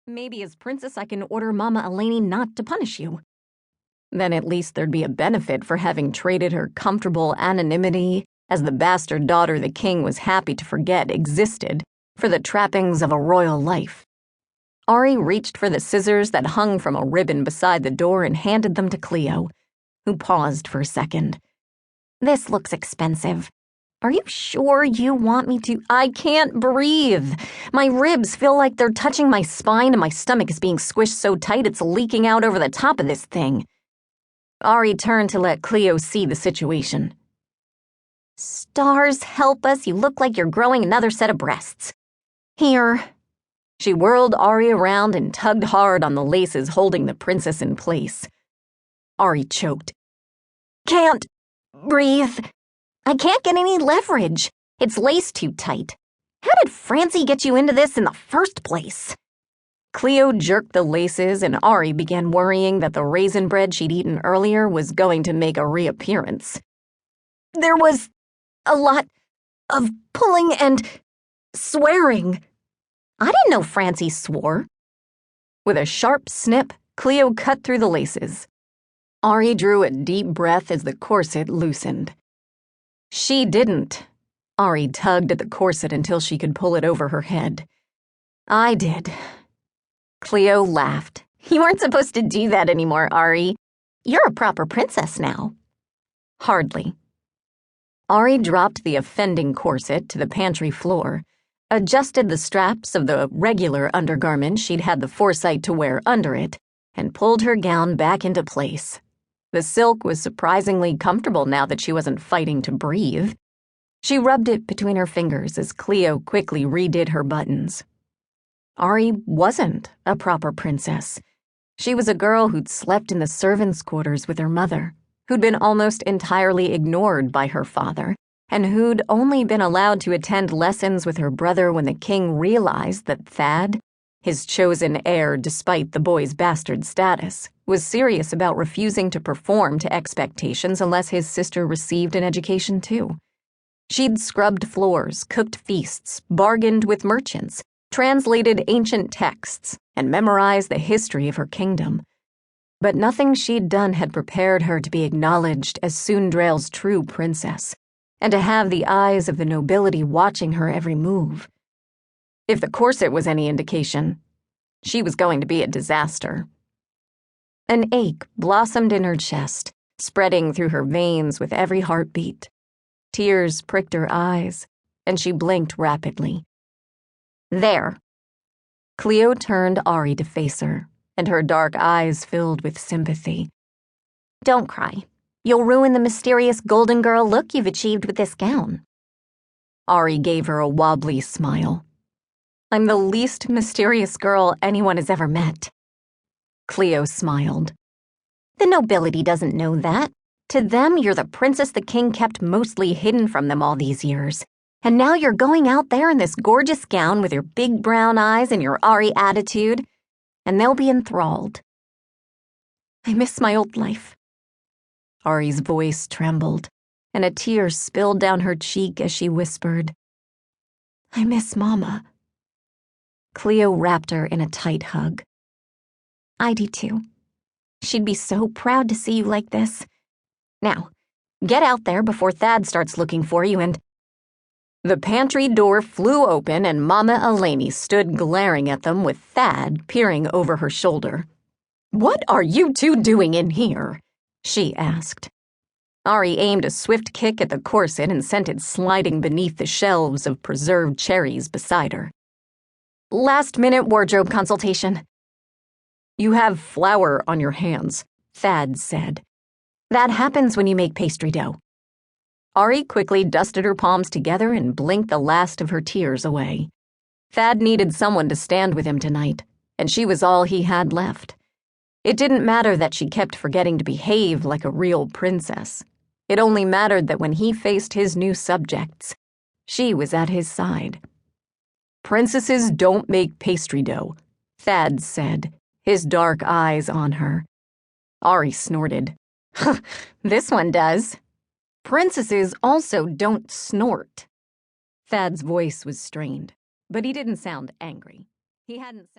Maybe as princess I can order Mama Eleni not to punish you. Then at least there'd be a benefit for having traded her comfortable anonymity as the bastard daughter the king was happy to forget existed for the trappings of a royal life. Ari reached for the scissors that hung from a ribbon beside the door and handed them to Cleo, who paused for a second. This looks expensive. Are you sure you want me to? I can't breathe. My ribs feel like they're touching my spine and my stomach is being squished so tight it's leaking out over the top of this thing. Ari turned to let Cleo see the situation. Stars help us, you look like you're growing another set of breasts. Here. She whirled Ari around and tugged hard on the laces holding the princess in place. Ari choked. Can't breathe. I can't get any leverage. It's laced too tight. How did Francie get you into this in the first place? Cleo jerked the laces and Ari began worrying that the raisin bread she'd eaten earlier was going to make a reappearance. There was a lot of pulling and swearing. I didn't know Francie swore. With a sharp snip, Cleo cut through the laces. Ari drew a deep breath as the corset loosened. She didn't. Ari tugged at the corset until she could pull it over her head. I did. Cleo laughed. You weren't supposed to do that anymore, Ari. You're a proper princess now. Hardly. Ari dropped the offending corset to the pantry floor, adjusted the straps of the regular undergarment she'd had the foresight to wear under it, and pulled her gown back into place. The silk was surprisingly comfortable now that she wasn't fighting to breathe. She rubbed it between her fingers as Cleo quickly redid her buttons. Ari wasn't a proper princess. She was a girl who'd slept in the servants' quarters with her mother, who'd been almost entirely ignored by her father, and who'd only been allowed to attend lessons with her brother when the king realized that Thad, his chosen heir despite the boy's bastard status, was serious about refusing to perform to expectations unless his sister received an education too. She'd scrubbed floors, cooked feasts, bargained with merchants, translated ancient texts, and memorized the history of her kingdom. But nothing she'd done had prepared her to be acknowledged as Súndrailles' true princess, and to have the eyes of the nobility watching her every move. If the corset was any indication, she was going to be a disaster. An ache blossomed in her chest, spreading through her veins with every heartbeat. Tears pricked her eyes, and she blinked rapidly. There. Cleo turned Ari to face her, and her dark eyes filled with sympathy. Don't cry. You'll ruin the mysterious golden girl look you've achieved with this gown. Ari gave her a wobbly smile. I'm the least mysterious girl anyone has ever met. Cleo smiled. The nobility doesn't know that. To them, you're the princess the king kept mostly hidden from them all these years. And now you're going out there in this gorgeous gown with your big brown eyes and your Ari attitude, and they'll be enthralled. I miss my old life. Ari's voice trembled, and a tear spilled down her cheek as she whispered, I miss Mama. Cleo wrapped her in a tight hug. I do too. She'd be so proud to see you like this. Now, get out there before Thad starts looking for you and... The pantry door flew open and Mama Eleni stood glaring at them with Thad peering over her shoulder. What are you two doing in here? She asked. Ari aimed a swift kick at the corset and sent it sliding beneath the shelves of preserved cherries beside her. Last-minute wardrobe consultation. You have flour on your hands, Thad said. That happens when you make pastry dough. Ari quickly dusted her palms together and blinked the last of her tears away. Thad needed someone to stand with him tonight, and she was all he had left. It didn't matter that she kept forgetting to behave like a real princess. It only mattered that when he faced his new subjects, she was at his side. Princesses don't make pastry dough, Thad said, his dark eyes on her. Ari snorted. This one does. Princesses also don't snort. Thad's voice was strained, but he didn't sound angry. He hadn't sounded